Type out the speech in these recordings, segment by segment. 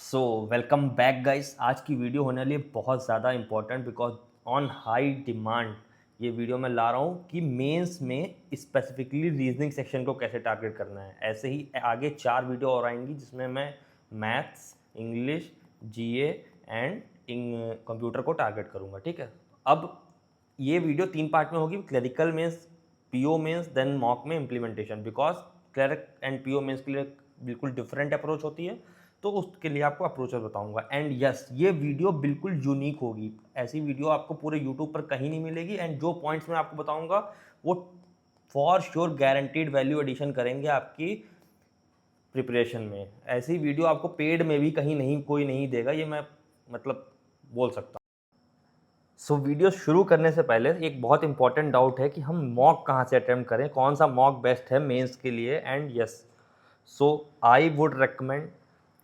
So welcome back guys. आज की video होने वाली है बहुत ज़्यादा important because on high demand ये वीडियो मैं ला रहा हूँ कि मेंस में स्पेसिफिकली रीजनिंग सेक्शन को कैसे टारगेट करना है। ऐसे ही आगे 4 वीडियो और आएंगी जिसमें मैं maths, English, GA and computer को टारगेट करूँगा। ठीक है, अब ये वीडियो 3 पार्ट में होगी। Clerical mains, PO mains, then mock में implementation. Because clerk and PO mains के लिए बिल्कुल डिफरेंट अप्रोच होती है, तो उसके लिए आपको अप्रोचर बताऊंगा। एंड यस, ये वीडियो बिल्कुल यूनिक होगी। ऐसी वीडियो आपको पूरे यूट्यूब पर कहीं नहीं मिलेगी। एंड जो पॉइंट्स मैं आपको बताऊंगा वो for sure guaranteed value addition करेंगे आपकी प्रिपरेशन में। ऐसी वीडियो आपको पेड में भी कहीं नहीं कोई नहीं देगा, ये मैं मतलब बोल सकता हूँ। सो वीडियो शुरू करने से पहले एक बहुत इंपॉर्टेंट डाउट है कि हम मॉक कहाँ से अटेम्प्ट करें, कौन सा मॉक बेस्ट है मेंस के लिए। And yes, so I would recommend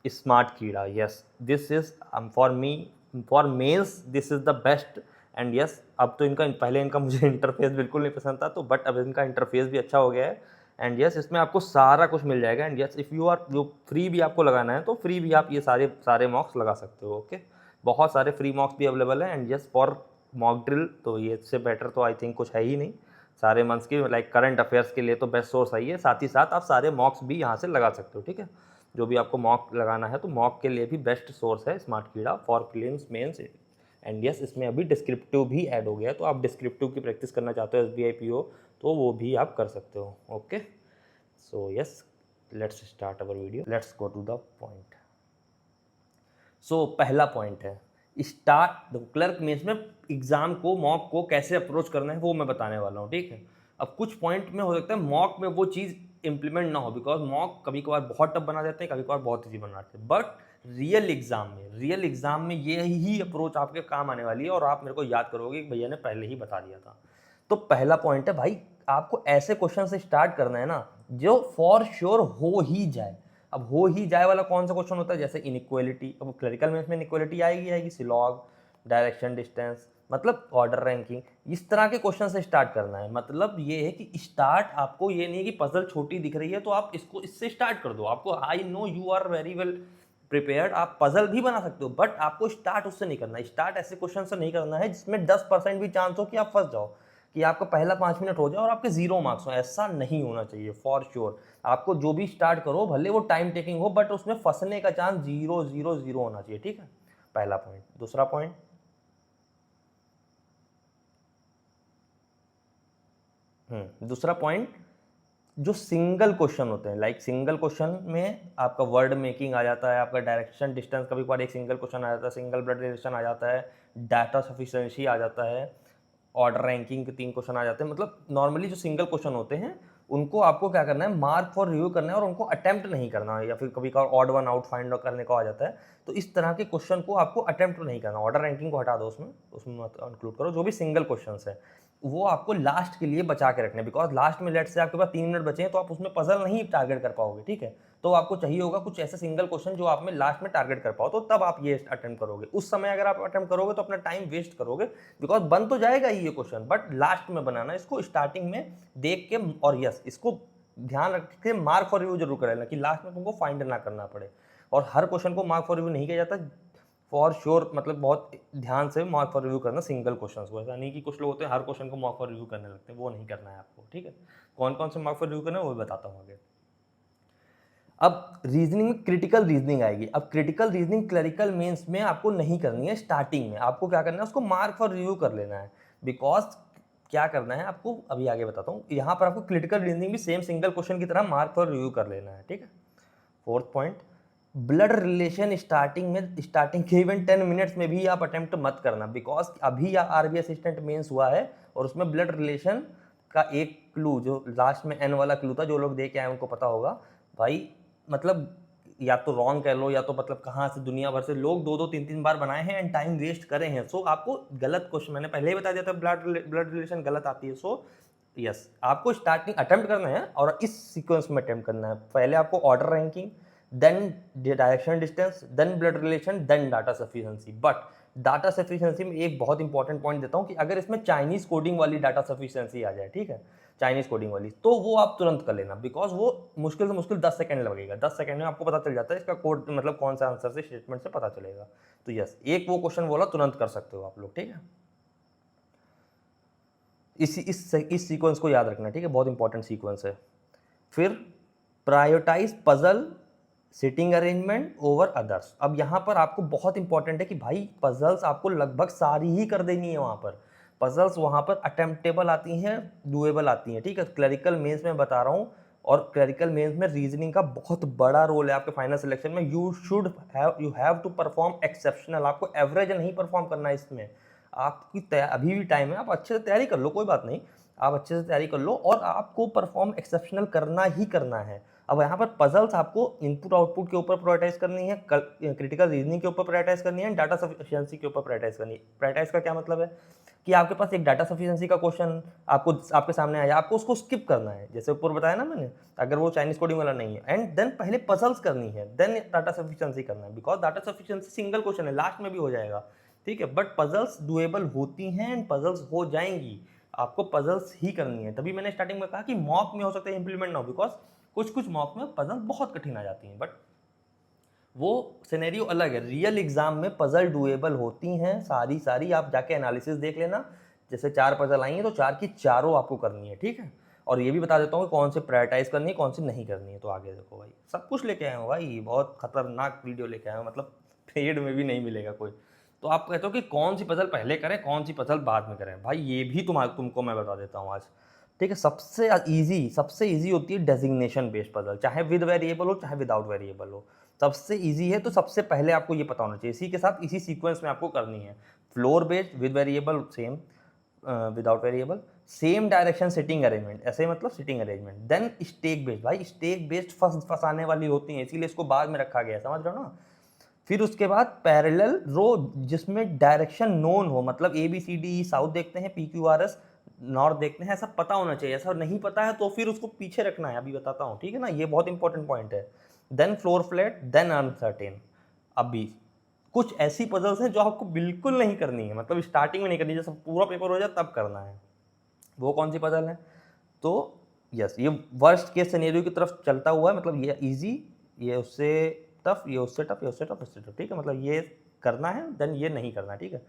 smart Keeda. Yes, this is for me, for mains this is the best. And yes, अब तो पहले इनका मुझे इंटरफेस बिल्कुल नहीं पसंद था, तो बट अब इनका इंटरफेस भी अच्छा हो गया है। एंड यस, इसमें आपको सारा कुछ मिल जाएगा। And yes, if you are जो फ्री भी आपको लगाना है तो फ्री भी आप ये सारे मॉक्स लगा सकते हो। ओके, बहुत सारे फ्री मॉक्स भी अवेलेबल हैं। And yes, for mock drill तो ये इससे बेटर तो आई थिंक कुछ है ही नहीं। सारे मंथ्स की लाइक करंट अफेयर्स के लिए तो बेस्ट सोर्स है ये। साथ ही साथ आप सारे मॉक्स भी यहाँ से लगा सकते हो। ठीक है, जो भी आपको मॉक लगाना है तो मॉक के लिए भी बेस्ट सोर्स है smart Keeda for prelims mains. And yes, इसमें अभी डिस्क्रिप्टिव भी ऐड हो गया है, तो आप डिस्क्रिप्टिव की प्रैक्टिस करना चाहते हो SBI PO तो वो भी आप कर सकते हो। Okay, so yes, let's start our video, let's go to the point. So पहला पॉइंट है स्टार्ट क्लर्क मेंस में एग्जाम को, मॉक को कैसे अप्रोच करना है वो मैं बताने वाला हूँ। ठीक है, अब कुछ पॉइंट में हो सकता है मॉक में वो चीज़ इंप्लीमेंट ना हो, बिकॉज मॉक कभी कभार बहुत टफ बना देते हैं, कभी कभार बहुत ईजी बनाते हैं। बट रियल एग्जाम में ये ही अप्रोच आपके काम आने वाली है और आप मेरे को याद करोगे कि भैया ने पहले ही बता दिया था। तो पहला पॉइंट है भाई, आपको ऐसे क्वेश्चन से स्टार्ट करना है ना जो फॉर श्योर हो ही जाए। अब हो ही जाए वाला कौन सा क्वेश्चन होता है, जैसे इनइक्वालिटी। अब क्लरिकल मेंस में इनइक्वालिटी आएगी सिलॉग, डायरेक्शन डिस्टेंस, मतलब ऑर्डर रैंकिंग, इस तरह के क्वेश्चन से स्टार्ट करना है। मतलब ये है कि स्टार्ट आपको ये नहीं है कि पजल छोटी दिख रही है तो आप इसको इससे स्टार्ट कर दो। आपको I know you are very well prepared, आप पजल भी बना सकते हो, बट आपको स्टार्ट उससे नहीं करना है। स्टार्ट ऐसे क्वेश्चन से नहीं करना है जिसमें 10% भी चांस हो कि आप फंस जाओ, कि आपका पहला 5 मिनट हो जाए और आपके 0 मार्क्स हो। ऐसा नहीं होना चाहिए फॉर श्योर। आपको जो भी स्टार्ट करो भले वो टाइम टेकिंग हो, बट उसमें फंसने का चांस 0 0 0 होना चाहिए। ठीक है, पहला पॉइंट। दूसरा पॉइंट, दूसरा पॉइंट, जो सिंगल क्वेश्चन होते हैं, लाइक सिंगल क्वेश्चन में आपका वर्ड मेकिंग आ जाता है, आपका डायरेक्शन डिस्टेंस, कभी कभार एक सिंगल क्वेश्चन आ जाता है, सिंगल ब्लड रिलेशन आ जाता है, डाटा सफिशिएंसी आ जाता है, ऑर्डर रैंकिंग के 3 क्वेश्चन आ जाते हैं। मतलब नॉर्मली जो सिंगल क्वेश्चन होते हैं उनको आपको क्या करना है, मार्क फॉर रिव्यू करना है और उनको अटेम्प्ट नहीं करना है। या फिर कभी कभार ऑड वन आउट फाइंड करने को आ जाता है, तो इस तरह के क्वेश्चन को आपको अटेम्प्ट नहीं करना। ऑर्डर रैंकिंग को हटा दो, उसमें उसमें मत इंक्लूड करो। जो भी सिंगल क्वेश्चन है वो आपको लास्ट के लिए बचा के रखने, बिकॉज लास्ट में लेट से आपके पास 3 मिनट बचे हैं तो आप उसमें पजल नहीं टारगेट कर पाओगे। ठीक है, तो आपको चाहिए होगा कुछ ऐसे सिंगल क्वेश्चन जो आप में लास्ट में टारगेट कर पाओ, तो तब आप ये अटेम्प्ट करोगे। उस समय अगर आप अटेम्प्ट करोगे तो अपना टाइम वेस्ट करोगे, बिकॉज बन तो जाएगा ही ये क्वेश्चन, बट लास्ट में बनाना। इसको स्टार्टिंग में देख के, और यस, इसको ध्यान रख के मार्क फॉर रिव्यू जरूर कर लेना कि लास्ट में तुमको फाइंड ना करना पड़े। और हर क्वेश्चन को मार्क फॉर रिव्यू नहीं किया जाता फॉर श्योर, मतलब बहुत ध्यान से मार्क फॉर रिव्यू करना सिंगल क्वेश्चन को। ऐसा नहीं कि कुछ लोग होते हैं हर क्वेश्चन को मार्क फॉर रिव्यू करने लगते हैं, वो नहीं करना है आपको। ठीक है, कौन कौन से मार्क फॉर रिव्यू करना है वो बताता हूँ आगे। अब रीजनिंग में क्रिटिकल रीजनिंग आएगी। अब क्रिटिकल रीजनिंग क्लरिकल मेंस में आपको नहीं करनी है, स्टार्टिंग में आपको क्या करना है, उसको मार्क फॉर रिव्यू कर लेना है। बिकॉज क्या करना है आपको, अभी आगे बताता हूँ। यहाँ पर आपको क्रिटिकल रीजनिंग भी सेम सिंगल क्वेश्चन की तरह मार्क फॉर रिव्यू कर लेना है। ठीक है, fourth point, blood relation starting के इवन 10 मिनट्स में भी आप अटेम्प्ट मत करना, बिकॉज अभी RBI असिस्टेंट मेंस हुआ है और उसमें ब्लड रिलेशन का एक क्लू, जो लास्ट में N वाला क्लू था, जो लोग दे के आए उनको पता होगा भाई। मतलब या तो रॉन्ग कह लो, या तो मतलब कहाँ से दुनिया भर से लोग 2 2 3 3 बार बनाए हैं एंड टाइम वेस्ट करे हैं। सो आपको गलत क्वेश्चन, मैंने पहले ही बता दिया था, ब्लड रिलेशन गलत आती है। सो यस, आपको स्टार्टिंग अटेम्प्ट करना है और इस सीक्वेंस में अटेम्प्ट करना है। पहले आपको order ranking, then direction distance, then blood relation, then data sufficiency. But data sufficiency में एक बहुत इंपॉर्टेंट पॉइंट देता हूँ कि अगर इसमें चाइनीज कोडिंग वाली डाटा सफिशिएंसी आ जाए, ठीक है, चाइनीज़ कोडिंग वाली, तो वो आप तुरंत कर लेना, बिकॉज वो मुश्किल से मुश्किल 10 सेकंड लगेगा। 10 सेकंड में आपको पता चल जाता है इसका कोड मतलब कौन सा आंसर से स्टेटमेंट से पता चलेगा। तो यस, एक वो क्वेश्चन बोला तुरंत कर सकते हो आप लोग, ठीक है। इस सीक्वेंस को याद रखना, ठीक है, बहुत इंपॉर्टेंट सीक्वेंस है। फिर prioritise puzzle sitting arrangement over others. अब यहाँ पर आपको बहुत इंपॉर्टेंट है कि भाई पजल्स आपको लगभग सारी ही कर देनी है। वहाँ पर पजल्स वहाँ पर अटेम्प्टेबल आती हैं, डुएबल आती हैं, ठीक है। क्लरिकल मेंस में बता रहा हूँ, और क्लरिकल मेंस में रीजनिंग का बहुत बड़ा रोल है आपके फाइनल सिलेक्शन में। You have to perform exceptional, आपको एवरेज नहीं परफॉर्म करना है इसमें। आपकी अभी भी टाइम है, आप अच्छे से तैयारी कर लो, कोई बात नहीं, आप अच्छे से तैयारी कर लो, और आपको परफॉर्म एक्सेप्शनल करना ही करना है। अब यहाँ पर पजल्स आपको इनपुट आउटपुट के ऊपर प्रायोरिटाइज करनी है, क्रिटिकल रीजनिंग के ऊपर प्रायोरिटाइज करनी है, डाटा सफिशिएंसी के ऊपर प्रायोरिटाइज करनी है। प्रायोरिटाइज का क्या मतलब है कि आपके पास एक डाटा सफिशिएंसी का क्वेश्चन आपके सामने आया, आपको उसको स्किप करना है, जैसे ऊपर बताया ना मैंने, अगर वो चाइनीज कोडिंग वाला नहीं है, एंड देन पहले पजल्स करनी है, देन डाटा सफिशिएंसी करना है, because data sufficiency single question है, लास्ट में भी हो जाएगा, ठीक है। बट पजल्स डुएबल होती हैं एंड पजल्स हो जाएंगी, आपको पजल्स ही करनी है। तभी मैंने स्टार्टिंग में कहा कि मॉक में हो सकता है इंप्लीमेंट ना हो, बिकॉज कुछ मॉक में पजल बहुत कठिन आ जाती हैं, बट वो सिनेरियो अलग है। रियल एग्जाम में पजल डुएबल होती हैं सारी, आप जाके एनालिसिस देख लेना। जैसे 4 पजल आई हैं तो 4 की चारों आपको करनी है, ठीक है। और ये भी बता देता हूँ कि कौन से प्रायोरिटाइज करनी है, कौन सी नहीं करनी है। तो आगे देखो भाई, सब कुछ लेके आए हो भाई, बहुत खतरनाक वीडियो लेके आए हो, मतलब पेड में भी नहीं मिलेगा कोई। तो आप कहते हो कि कौन सी पजल पहले करें, कौन सी पजल बाद में करें, भाई ये भी तुमको मैं बता देता हूँ आज, ठीक है। सबसे ईजी होती है डेजिग्नेशन बेस्ड पजल, चाहे विद वेरिएबल हो चाहे विदाउट वेरिएबल हो, सबसे ईजी है। तो सबसे पहले आपको ये पता होना चाहिए, इसी के साथ इसी सीक्वेंस में आपको करनी है। Floor based, with variable same, without variable, same direction sitting arrangement, ऐसे मतलब sitting arrangement. Then stack based, भाई स्टेक बेस्ड फंसाने वाली होती हैं, इसीलिए इसको बाद में रखा गया है, समझ रहे हो ना। फिर उसके बाद पैरेलल रो, जिसमें डायरेक्शन नोन हो, मतलब A B C D south देखते हैं, P Q R S north देखते हैं, ऐसा पता होना चाहिए। ऐसा नहीं पता है तो फिर उसको पीछे रखना है, अभी बताता हूँ, ठीक है ना, ये बहुत इंपॉर्टेंट पॉइंट है। Then floor flat, then uncertain. अभी कुछ ऐसी पजल्स हैं जो आपको बिल्कुल नहीं करनी है, मतलब स्टार्टिंग में नहीं करनी, जैसे पूरा पेपर हो जाए तब करना है। वो कौन सी पजल है? तो यस, ये वर्स्ट केस सिनेरियो की तरफ चलता हुआ है, मतलब ये इजी, ये उससे टफ, ये उससे टफ, ये उससे टफ, उससे टफ, ठीक है, मतलब ये करना है, देन ये नहीं करना, ठीक है।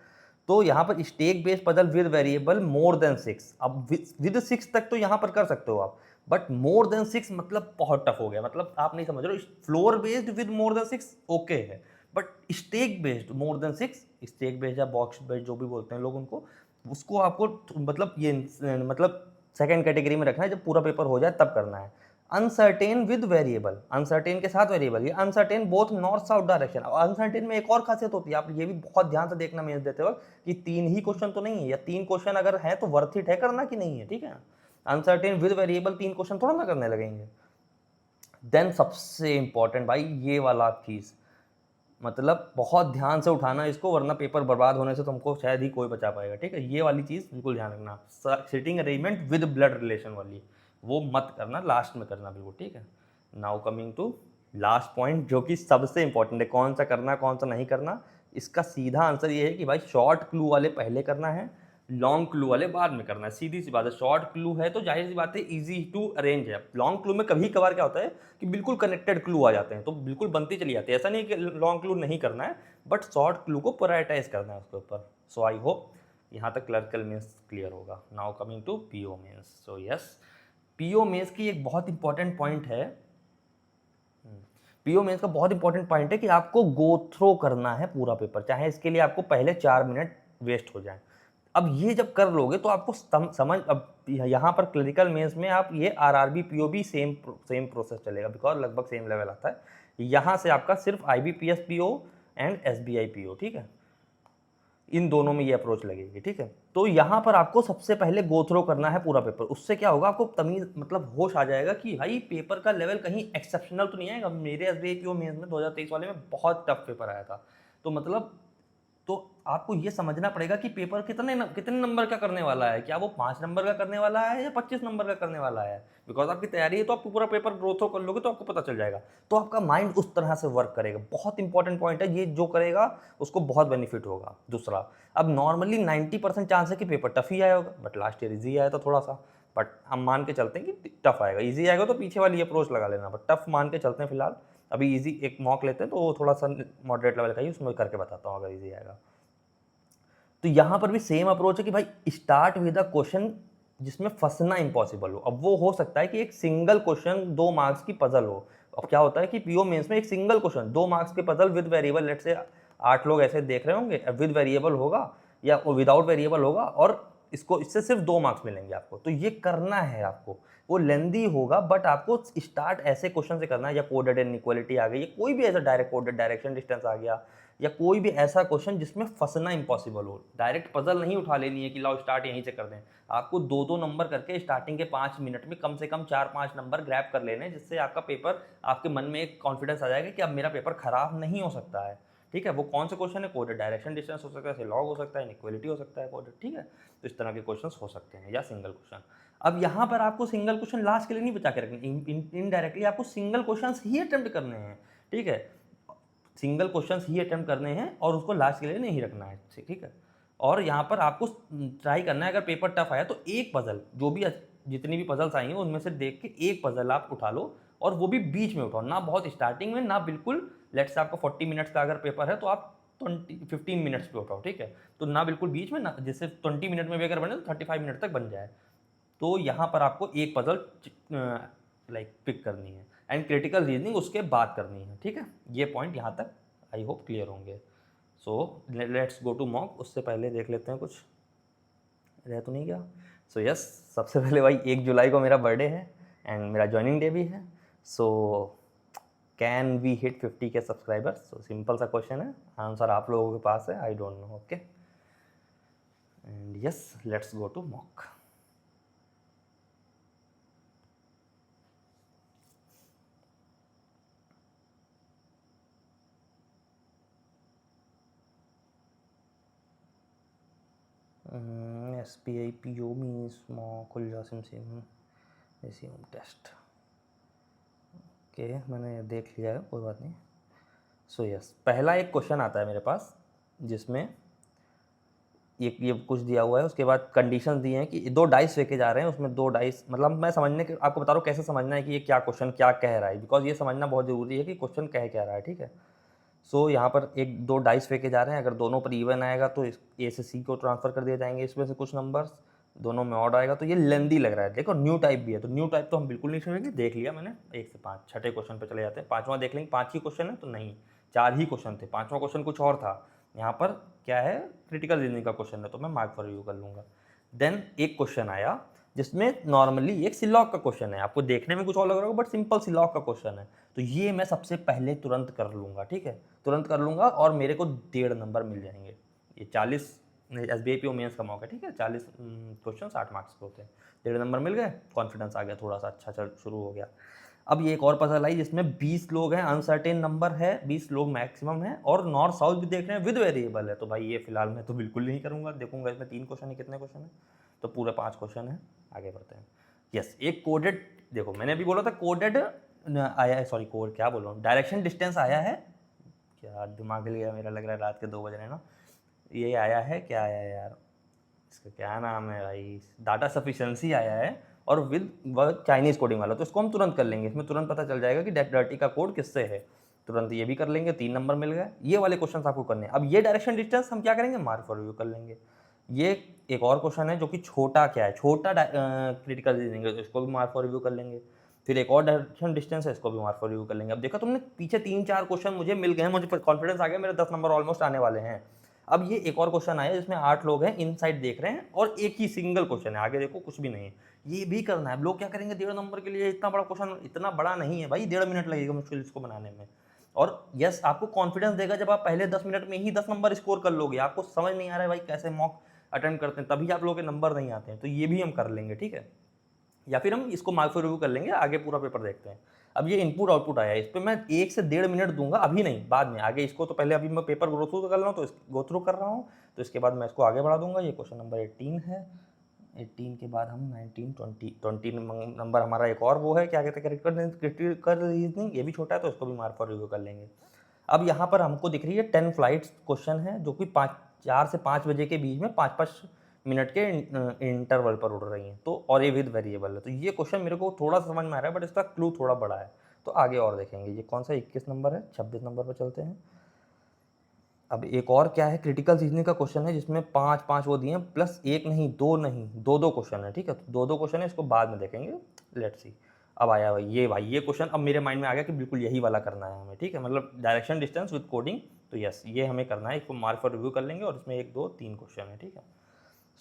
तो यहाँ पर stack based puzzle with variable more than 6, अब विद 6 तक तो यहाँ पर कर सकते हो आप, बट मोर देन 6 मतलब बहुत टफ हो गया, मतलब आप नहीं समझ रहे हो। Floor based with more than 6 okay है, but stack based more than 6, stack based या बॉक्स बेस्ड जो भी बोलते हैं लोग उनको, उसको आपको मतलब ये मतलब सेकेंड कैटेगरी में रखना है, जब पूरा पेपर हो जाए तब करना है। अनसर्टेन विद वेरिएबल, अनसर्टेन के साथ वेरिएबल, ये uncertain both north south direction. Uncertain में एक और खासियत होती है, आप ये भी बहुत ध्यान से देखना मेंस देते वक्त, कि 3 ही क्वेश्चन तो नहीं है, या 3 क्वेश्चन अगर है तो वर्थ इट है करना कि नहीं है, ठीक है। अनसर्टेन विद वेरिएबल 3 क्वेश्चन थोड़ा ना करने लगेंगे। देन सबसे इंपॉर्टेंट भाई ये वाला चीज, मतलब बहुत ध्यान से उठाना इसको, वरना पेपर बर्बाद होने से तुमको शायद ही कोई बचा पाएगा, ठीक है। ये वाली चीज़ बिल्कुल ध्यान रखना, sitting arrangement with blood relation वाली, वो मत करना, लास्ट में करना बिल्कुल, ठीक है। Now coming to last point, जो कि सबसे इंपॉर्टेंट है, कौन सा करना कौन सा नहीं करना। इसका सीधा आंसर ये है कि भाई शॉर्ट क्लू वाले पहले करना है, लॉन्ग क्लू वाले बाद में करना है, सीधी सी बात है। शॉर्ट क्लू है तो जाहिर सी बात है इजी टू अरेंज है। लॉन्ग क्लू में कभी कभार क्या होता है कि बिल्कुल कनेक्टेड क्लू आ जाते हैं, तो बिल्कुल बनती चली जाती है, ऐसा नहीं कि लॉन्ग क्लू नहीं करना है, बट शॉर्ट क्लू को प्रायोरिटाइज करना है उसके ऊपर। सो आई होप यहाँ तक क्लरिकल मेंस क्लियर होगा। Now coming to PO mains. So yes, PO mains की एक बहुत इंपॉर्टेंट पॉइंट है, पीओ मेंस का बहुत इंपॉर्टेंट पॉइंट है कि आपको गो थ्रो करना है पूरा पेपर, चाहे इसके लिए आपको पहले 4 मिनट वेस्ट हो जाए। अब ये जब कर लोगे तो आपको समझ, अब यहाँ पर क्लरिकल मेंस में आप ये आरआरबी पीओबी सेम प्रोसेस चलेगा, बिकॉज लगभग सेम लेवल आता है। यहाँ से आपका सिर्फ IBPS PO and SBI PO, ठीक है, इन दोनों में ये अप्रोच लगेगी, ठीक है। तो यहाँ पर आपको सबसे पहले गो थ्रो करना है पूरा पेपर, उससे क्या होगा, आपको तमीज मतलब होश आ जाएगा कि भाई पेपर का लेवल कहीं एक्सेप्शनल तो नहीं आएगा। मेरे एसबीआई पीओ मेंस में 2023 वाले में बहुत टफ पेपर आया था, तो मतलब तो आपको ये समझना पड़ेगा कि पेपर कितने नंबर का करने वाला है, क्या वो 5 नंबर का करने वाला है या 25 नंबर का करने वाला है। बिकॉज आपकी तैयारी है तो आपको पूरा पेपर ग्रो थ्रो कर लोगे तो आपको पता चल जाएगा, तो आपका माइंड उस तरह से वर्क करेगा। बहुत इंपॉर्टेंट पॉइंट है ये, जो करेगा उसको बहुत बेनिफिट होगा। दूसरा, अब नॉर्मली 90% चांस है कि पेपर टफ ही आया होगा, बट लास्ट ईयर इजी आया था थोड़ा सा, बट हम मान के चलते हैं कि टफ आएगा। इजी आएगा तो पीछे वाली अप्रोच लगा लेना, बट टफ मान के चलते हैं फिलहाल। अभी इजी एक मॉक लेते हैं तो वो थोड़ा सा मॉडरेट लेवल का ही, उसमें करके बताता हूँ अगर इजी आएगा। तो यहाँ पर भी सेम अप्रोच है कि भाई स्टार्ट विद अ क्वेश्चन जिसमें फंसना इम्पॉसिबल हो। अब वो हो सकता है कि एक सिंगल क्वेश्चन 2 मार्क्स की पजल हो। अब क्या होता है कि पीओ मेंस में एक सिंगल क्वेश्चन 2 मार्क्स के पजल विद वेरिएबल, लेट से 8 लोग ऐसे देख रहे होंगे, विद वेरिएबल होगा या विदाउट वेरिएबल होगा, और इसको इससे सिर्फ 2 मार्क्स मिलेंगे आपको। तो ये करना है आपको, वो लेंदी होगा बट आपको स्टार्ट ऐसे क्वेश्चन से करना है, या कोडेड इनइक्वालिटी आ गई, या कोई भी ऐसा डायरेक्ट कोडेड डायरेक्शन डिस्टेंस आ गया, या कोई भी ऐसा क्वेश्चन जिसमें फंसना इंपॉसिबल हो। डायरेक्ट पजल नहीं उठा लेनी है कि लाओ स्टार्ट यहीं से कर दें। आपको 2-2 नंबर करके स्टार्टिंग के 5 मिनट में कम से कम 4-5 नंबर ग्रैब कर लेने, जिससे आपका पेपर, आपके मन में एक कॉन्फिडेंस आ जाएगा कि अब मेरा पेपर खराब नहीं हो सकता है। ठीक है, वो कौन से क्वेश्चन है, कोडेड डायरेक्शन डिस्टेंस हो सकता है, लॉग हो सकता है, इनइक्वालिटी हो सकता है कोडेड। ठीक है, तो इस तरह के क्वेश्चन हो सकते हैं, या सिंगल क्वेश्चन। अब यहाँ पर आपको सिंगल क्वेश्चन लास्ट के लिए नहीं बचा के रखने, इनडायरेक्टली आपको सिंगल क्वेश्चन ही अटेम्प्ट करने हैं। ठीक है, सिंगल क्वेश्चंस ही अटेम्प्ट करने हैं और उसको लास्ट के लिए नहीं रखना है। ठीक है, और यहाँ पर आपको ट्राई करना है, अगर पेपर टफ आया तो एक पजल, जो भी जितनी भी पजल्स आई हैं उनमें से देख के एक पजल आप उठा लो, और वो भी बीच में उठाओ, ना बहुत स्टार्टिंग में, ना बिल्कुल। लेट्स से आपका 40 मिनट्स का अगर पेपर है तो आप 15 मिनट्स पे उठाओ। ठीक है, तो ना बिल्कुल बीच में, ना जिससे 20 मिनट में भी अगर बने तो 35 मिनट तक बन जाए। तो यहाँ पर आपको एक पजल पिक करनी है, एंड क्रिटिकल रीजनिंग उसके बाद करनी है। ठीक है, ये पॉइंट यहाँ तक आई होप क्लियर होंगे। So let's go to mock. उससे पहले देख लेते हैं कुछ रह तो नहीं गया। सो यस, सबसे पहले भाई 1 जुलाई को मेरा बर्थडे है एंड मेरा ज्वाइनिंग डे भी है। सो कैन वी हिट 50 के सब्सक्राइबर्स? सो सिंपल सा क्वेश्चन है, आंसर आप लोगों के पास है, I don't know. Okay, and yes, let's go to mock. SBI PO means मॉकुल Jasim Singh resume test. Okay, मैंने देख लिया है, कोई बात नहीं। सो यस, पहला एक क्वेश्चन आता है मेरे पास जिसमें ये कुछ दिया हुआ है, उसके बाद कंडीशन दी हैं कि 2 डाइस लेके जा रहे हैं, उसमें 2 डाइस, मतलब मैं समझने के आपको बता रहा हूँ कैसे समझना है कि ये क्या क्वेश्चन क्या कह रहा है, बिकॉज ये समझना बहुत ज़रूरी है कि क्वेश्चन कह क्या रहा है। ठीक है, सो यहाँ पर 1-2 डाइस फेंके जा रहे हैं, अगर दोनों पर इवन आएगा तो ए से सी को ट्रांसफर कर दिए जाएंगे, इसमें से कुछ नंबर्स, दोनों में ऑड आएगा तो ये लेंदी लग रहा है। देखो न्यू टाइप भी है, तो न्यू टाइप तो हम बिल्कुल नहीं छोड़ेंगे, देख लिया मैंने 1 से 5। छठे क्वेश्चन पे चले जाते हैं, 5वां देख लेंगे। 5 ही क्वेश्चन है तो नहीं, 4 ही क्वेश्चन थे, 5वां क्वेश्चन कुछ और था। यहाँ पर क्या है, क्रिटिकल रीजनिंग का क्वेश्चन है, तो मैं मार्क फॉर रिव्यू कर लूँगा। देन एक क्वेश्चन आया जिसमें नॉर्मली एक सिलॉग का क्वेश्चन है, आपको देखने में कुछ और लग रहा होगा बट सिंपल सिलॉग का क्वेश्चन है, तो ये मैं सबसे पहले तुरंत कर लूँगा। ठीक है, तुरंत कर लूँगा और मेरे को 1.5 नंबर मिल जाएंगे। ये 40 SBI PO मेंस का मौका है। ठीक है, 40 क्वेश्चन 60 मार्क्स के होते हैं, 1.5 नंबर मिल गए, कॉन्फिडेंस आ गया थोड़ा सा, अच्छा चल शुरू हो गया। अब ये एक और पजल आई जिसमें 20 लोग हैं, अनसर्टेन नंबर है, 20 लोग मैक्सिमम है, और नॉर्थ साउथ भी देख रहे हैं, विद वेरिएबल है। तो भाई ये फिलहाल मैं तो बिल्कुल नहीं करूँगा, देखूंगा इसमें 3 क्वेश्चन है, कितने क्वेश्चन है, तो पूरे 5 क्वेश्चन है। आगे बढ़ते हैं। यस, एक कोडेड, देखो मैंने अभी बोला था कोडेड आया है, सॉरी कोड क्या बोल रहा हूँ, डायरेक्शन डिस्टेंस आया है, क्या दिमाग लिया मेरा, लग रहा है रात के 2 बज रहे हैं ना। ये आया है, क्या आया है यार, इसका क्या नाम है भाई, डाटा सफिशिएंसी आया है, और विद चाइनीज़ कोडिंग वाला, तो इसको हम तुरंत कर लेंगे, इसमें तुरंत पता चल जाएगा कि डर्टी का कोड किससे है, तुरंत ये भी कर लेंगे, 3 नंबर मिल गए। ये वाले क्वेश्चन आपको करने हैं। अब ये डायरेक्शन डिस्टेंस हम क्या करेंगे, मार्क फॉर रिव्यू कर लेंगे। ये एक और क्वेश्चन है जो कि छोटा क्या है, छोटा क्रिटिकल रीजनिंग है, इसको भी मार्क फॉर रिव्यू कर लेंगे। फिर एक और डायरेक्शन डिस्टेंस है, इसको भी मार्क फॉर रिव्यू कर लेंगे। अब देखा तुमने, पीछे 3-4 क्वेश्चन मुझे मिल गए हैं, मुझे कॉन्फिडेंस आ गया, मेरे 10 नंबर ऑलमोस्ट आने वाले हैं। अब ये एक और क्वेश्चन आया जिसमें 8 लोग हैं, इनसाइड देख रहे हैं, और एक ही सिंगल क्वेश्चन है, आगे देखो कुछ भी नहीं है, ये भी करना है। लोग क्या करेंगे, 1.5 नंबर के लिए, इतना बड़ा क्वेश्चन, इतना बड़ा नहीं है भाई, 1.5 मिनट लगेगा मुश्किल इसको बनाने में। और यस, आपको कॉन्फिडेंस देगा जब आप पहले 10 मिनट में ही 10 नंबर स्कोर कर लोगे। आपको समझ नहीं आ रहा है भाई कैसे मॉक अटेम्प्ट करते हैं, तभी आप लोगों के नंबर नहीं आते हैं, तो ये भी हम कर लेंगे। ठीक है, या फिर हम इसको मार्क फॉर रिव्यू कर लेंगे, आगे पूरा पेपर देखते हैं। अब ये इनपुट आउटपुट आया है, इस पर मैं 1 से 1.5 मिनट दूंगा, अभी नहीं, बाद में आगे इसको, तो पहले अभी मैं पेपर गो थ्रू कर रहा हूँ, तो गो थ्रू कर रहा हूँ, तो इसके बाद मैं इसको आगे बढ़ा दूंगा। ये क्वेश्चन नंबर 18 है, 18 के बाद हम 19, 20 नंबर हमारा एक और वो है, क्या कहते हैं, क्रिटिकल रीजनिंग, ये भी छोटा है, तो इसको भी मार्क फॉर रिव्यू कर लेंगे। अब यहाँ पर हमको दिख रही है 10 फ्लाइट्स क्वेश्चन है, जो कि 4 से 5 बजे के बीच में 5-5 मिनट के इंटरवल पर उड़ रही हैं, तो और ये विद वेरिएबल है। तो ये क्वेश्चन मेरे को थोड़ा सा समझ में आ रहा है, बट इसका क्लू थोड़ा बड़ा है, तो आगे और देखेंगे। ये कौन सा 21 नंबर है, 26 नंबर पर चलते हैं। अब एक और क्या है, क्रिटिकल रीजनिंग का क्वेश्चन है जिसमें 5 वो दिए हैं, प्लस एक नहीं, दो क्वेश्चन है, ठीक है। तो दो क्वेश्चन है, इसको बाद में देखेंगे, लेट्स सी। अब आया भाई ये क्वेश्चन अब मेरे माइंड में आ गया कि बिल्कुल यही वाला करना है हमें, ठीक है, मतलब डायरेक्शन डिस्टेंस विद कोडिंग। तो यस, ये हमें करना है, इसको मार्क फॉर रिव्यू कर लेंगे, और इसमें 1 2 3 क्वेश्चन है, ठीक है।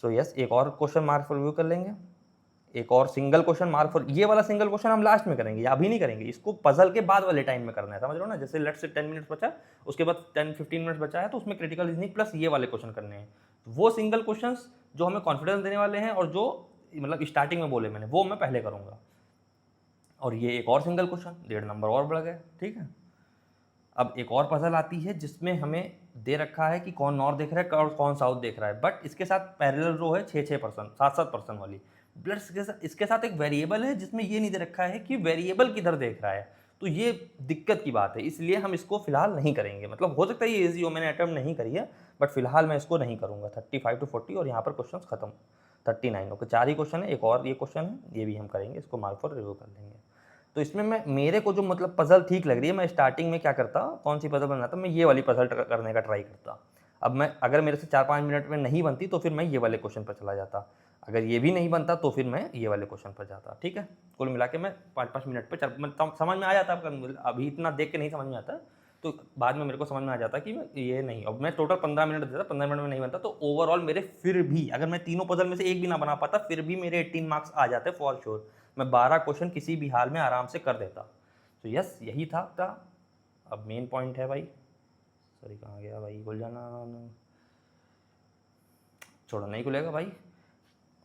सो यस, एक और क्वेश्चन मार्क फॉर रिव्यू कर लेंगे, एक और सिंगल क्वेश्चन मार्क फॉर, ये वाला सिंगल क्वेश्चन हम लास्ट में करेंगे, अभी नहीं करेंगे, इसको पजल के बाद वाले टाइम में करना है, समझ रहे हो ना। जैसे लेट्स से 10 मिनट्स बचा, उसके बाद 10-15 मिनट्स बचा है, तो उसमें क्रिटिकल रीजनिंग प्लस ये वाले क्वेश्चन करने हैं। तो वो सिंगल क्वेश्चंस जो हमें कॉन्फिडेंस देने वाले हैं, और जो मतलब स्टार्टिंग में बोले मैंने, वो मैं पहले करूंगा। और ये एक और सिंगल क्वेश्चन, 1.5 नंबर और बढ़ गए, ठीक है। अब एक और पजल आती है जिसमें हमें दे रखा है कि कौन नॉर्थ देख रहा है और कौन साउथ देख रहा है, बट इसके साथ पैरेलल रो है 6-6%, 7-7% वाली। प्लस इसके साथ एक वेरिएबल है जिसमें ये नहीं दे रखा है कि वेरिएबल किधर देख रहा है। तो ये दिक्कत की बात है, इसलिए हम इसको फिलहाल नहीं करेंगे। मतलब हो सकता है ये ईजी हो, मैंने अटेम्प्ट नहीं करी है, बट फिलहाल मैं इसको नहीं करूँगा। 35 to 40 और यहाँ पर क्वेश्चन खत्म। 39 ओके, 4 ही क्वेश्चन है, एक और ये क्वेश्चन है, ये भी हम करेंगे, इसको मार्क फॉर रिव्यू कर लेंगे। तो इसमें मैं, मेरे को जो मतलब पजल ठीक लग रही है, मैं स्टार्टिंग में क्या करता, कौन सी पजल बनाता, मैं ये वाली पजल करने का ट्राई करता। अब मैं, अगर मेरे से 4-5 मिनट में नहीं बनती तो फिर मैं ये वाले क्वेश्चन पर चला जाता, अगर ये भी नहीं बनता तो फिर मैं ये वाले क्वेश्चन पर जाता, ठीक है। कुल मिला के मैं 5-5 मिनट पर समझ में आ जाता। अभी इतना देख के नहीं समझ में आता, तो बाद में मेरे को समझ में आ जाता कि मैं ये नहीं, अब मैं टोटल 15 मिनट देता, 15 मिनट में नहीं बनता, तो ओवरऑल मेरे फिर भी, अगर मैं तीनों पजल में से एक भी ना बना पाता, फिर भी मेरे 18 मार्क्स आ जाते फॉर श्योर। मैं 12 क्वेश्चन किसी भी हाल में आराम से कर देता। तो यस, यही था आपका अब मेन पॉइंट है भाई। सॉरी, कहाँ गया भाई, भूल जाना, छोड़ो, नहीं खुलेगा भाई।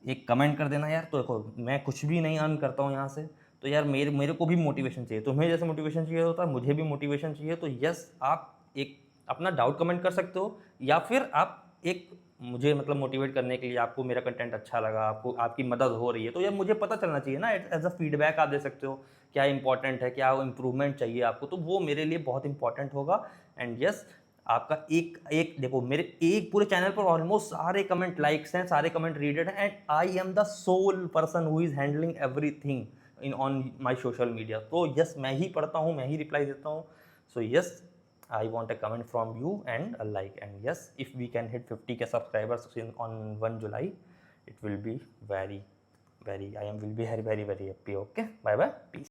एक कमेंट कर देना यार। तो देखो, मैं कुछ भी नहीं अर्न करता हूँ यहाँ से, तो यार मेरे को भी मोटिवेशन चाहिए, तुम्हें जैसे मोटिवेशन चाहिए होता है, मुझे भी मोटिवेशन चाहिए। तो यस, आप एक अपना डाउट कमेंट कर सकते हो, या फिर आप एक, मुझे मतलब मोटिवेट करने के लिए, आपको मेरा कंटेंट अच्छा लगा, आपको आपकी मदद हो रही है, तो यार मुझे पता चलना चाहिए ना, एज अ फीडबैक आप दे सकते हो, क्या इंपॉर्टेंट है, क्या इंप्रूवमेंट चाहिए आपको, तो वो मेरे लिए बहुत इंपॉर्टेंट होगा। एंड यस, आपका एक एक देखो, मेरे एक पूरे चैनल पर ऑलमोस्ट सारे कमेंट लाइक्स हैं, सारे कमेंट रीडेड हैं, and I am the sole person who is handling everything in on my social media. तो यस, मैं ही पढ़ता हूँ, मैं ही रिप्लाई देता हूँ। So yes, I want a comment from you and a like, and yes, if we can hit 50k subscribers on 1 July, it will be very I will be very happy. Okay, bye bye, peace.